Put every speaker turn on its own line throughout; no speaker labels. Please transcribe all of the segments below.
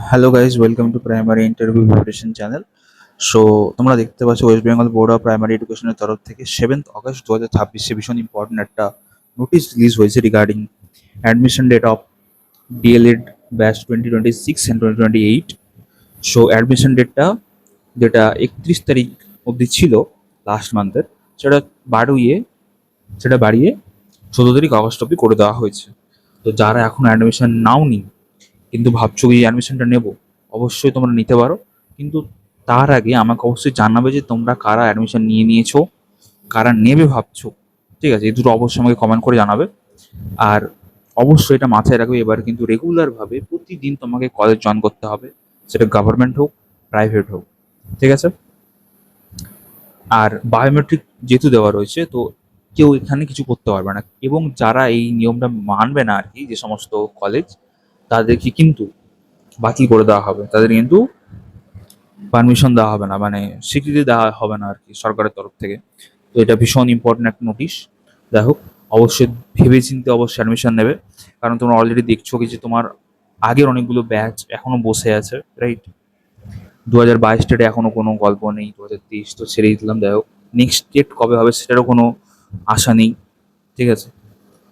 Hello guys, welcome to primary interview preparation channel. So তোমরা দেখতে পাচ্ছ West Bengal board of primary এডুকেশনের তরফ থেকে 7th অগস্ট 2026 ভীষণ ইম্পর্টেন্ট একটা নোটিশ রিলিজ হয়েছে regarding admission date of DElEd batch 2026 and 2028। So admission ডেটটা যেটা 31 তারিখ অবধি ছিল লাস্ট মান্থের, সেটা বাড়িয়ে সেটা বাড়িয়ে 14 তারিখ অগস্ট অবধি করে দেওয়া হয়েছে। তো যারা এখন অ্যাডমিশন নাওনি কিন্তু ভাবছো এই অ্যাডমিশনটা নেবো, অবশ্যই তোমরা নিতে পারো। কিন্তু তার আগে আমাকে অবশ্যই জানাবে যে তোমরা কারা অ্যাডমিশন নিয়ে নিয়েছো, কারা নেবে ভাবছো। ঠিক আছে, এই দুটো অবশ্যই আমাকে কমেন্ট করে জানাবে। আর অবশ্যই এটা মাথায় রাখবে, এবার কিন্তু রেগুলারভাবে প্রতিদিন তোমাকে কলেজ জয়েন করতে হবে, সেটা গভর্নমেন্ট হোক প্রাইভেট হোক। ঠিক আছে, আর বায়োমেট্রিক যেহেতু দেওয়া রয়েছে, তো কেউ এখানে কিছু করতে পারবে না। এবং যারা এই নিয়মটা মানবে না আর কি, যে সমস্ত কলেজ, তাদেরকে কিন্তু বাতিল করে দেওয়া হবে, তাদের কিন্তু পারমিশন দেওয়া হবে না, মানে স্বীকৃতি দেওয়া হবে না আর কি সরকারের তরফ থেকে। তো এটা ভীষণ ইম্পর্টেন্ট একটা নোটিশ। যাই হোক, অবশ্যই ভেবে চিন্তে অবশ্যই অ্যাডমিশন নেবে, কারণ তোমরা অলরেডি দেখছো কি যে তোমার আগের অনেকগুলো ব্যাচ এখনো বসে আছে, রাইট? 2022 ডেটে এখনো কোনো গল্প নেই, 2023 তো ছেড়েই দিলাম। যাই হোক, নেক্সট ডেট কবে হবে সেটারও কোনো আশা নেই। ঠিক আছে,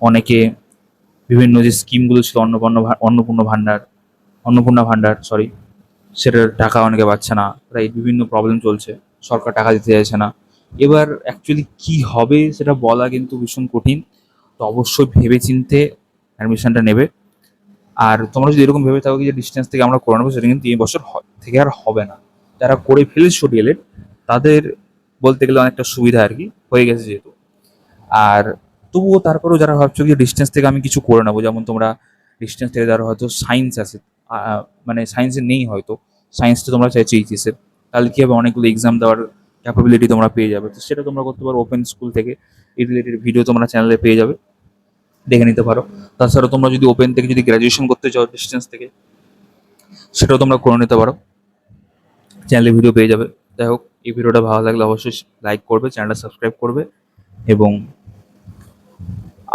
অনেকে বিভিন্ন যে স্কিমগুলো ছিল, অন্নপূর্ণা ভাণ্ডার, সরি, সেটার টাকা অনেকে পাচ্ছে না, রাইট? বিভিন্ন প্রবলেম চলছে, সরকার টাকা দিতে চাইছে না। এবার অ্যাকচুয়ালি কি হবে সেটা বলা কিন্তু ভীষণ কঠিন। তো অবশ্যই ভেবে চিনতে অ্যাডমিশনটা নেবে। আর তোমরা যদি এরকম ভেবে থাকো যে ডিস্টেন্স থেকে আমরা করে নেবো, সেটা কিন্তু এই বছর থেকে আর হবে না। যারা করে ফেলেছো ডিএলএড, তাদের বলতে গেলে অনেকটা সুবিধা আর কি হয়ে গেছে যেহেতু। আর তবুও তারপরেও যারা ভাবছো যে ডিস্টেন্স থেকে আমি কিছু করে নেবো, যেমন তোমরা ডিস্টেন্স থেকে যারা হয়তো সায়েন্স আছে, মানে সায়েন্সে নেই হয়তো, সায়েন্সটা তোমরা চাইছো এইচএসের, তাহলে কি হবে, অনেকগুলো এক্সাম দেওয়ার ক্যাপাবিলিটি তোমরা পেয়ে যাবে। তো সেটা তোমরা করতে পারো, ওপেন স্কুল থেকে এই রিলেটেড ভিডিও তোমরা চ্যানেলে পেয়ে যাবে, দেখে নিতে পারো। তাছাড়া তোমরা যদি ওপেন থেকে যদি গ্র্যাজুয়েশন করতে চাও ডিস্টেন্স থেকে, সেটাও তোমরা করে নিতে পারো, চ্যানেলে ভিডিও পেয়ে যাবে। যাই হোক, এই ভিডিওটা ভালো লাগলে অবশ্যই লাইক করবে, চ্যানেলটা সাবস্ক্রাইব করবে, এবং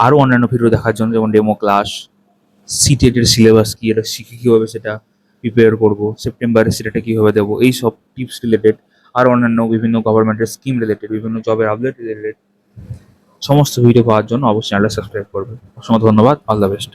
আরও অন্যান্য ভিডিও দেখার জন্য, যেমন ডেমো ক্লাস, সিটেটের সিলেবাস কী, এটা শিখে কীভাবে সেটা প্রিপেয়ার করবো, সেপ্টেম্বরে সেটা কীভাবে দেবো, এই সব টিপস রিলেটেড, আর অন্যান্য বিভিন্ন গভর্নমেন্টের স্কিম রিলেটেড, বিভিন্ন জবের আপডেট রিলেটেড সমস্ত ভিডিও পাওয়ার জন্য অবশ্যই চ্যানেলটা সাবস্ক্রাইব করবে। অসংখ্য ধন্যবাদ, অল দ্য বেস্ট।